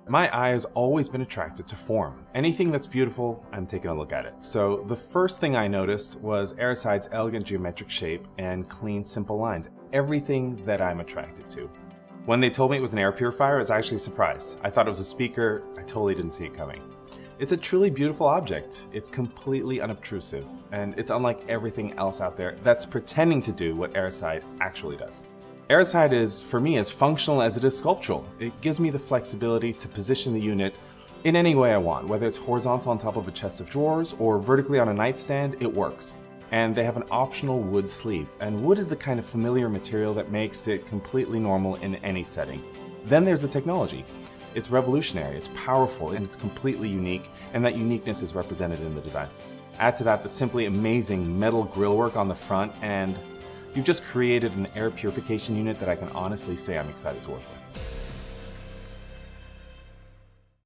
My eye has always been attracted to form. Anything that's beautiful, I'm taking a look at it. So the first thing I noticed was Airocide's elegant geometric shape and clean, simple lines. Everything that I'm attracted to. When they told me it was an air purifier, I was actually surprised. I thought it was a speaker. I totally didn't see it coming. It's a truly beautiful object. It's completely unobtrusive, and it's unlike everything else out there that's pretending to do what Airocide actually does. Airocide is, for me, as functional as it is sculptural. It gives me the flexibility to position the unit in any way I want, whether it's horizontal on top of a chest of drawers or vertically on a nightstand, it works. And they have an optional wood sleeve, and wood is the kind of familiar material that makes it completely normal in any setting. Then there's the technology. It's revolutionary, it's powerful, and it's completely unique, and that uniqueness is represented in the design. Add to that the simply amazing metal grillwork on the front, and you've just created an air purification unit that I can honestly say I'm excited to work with.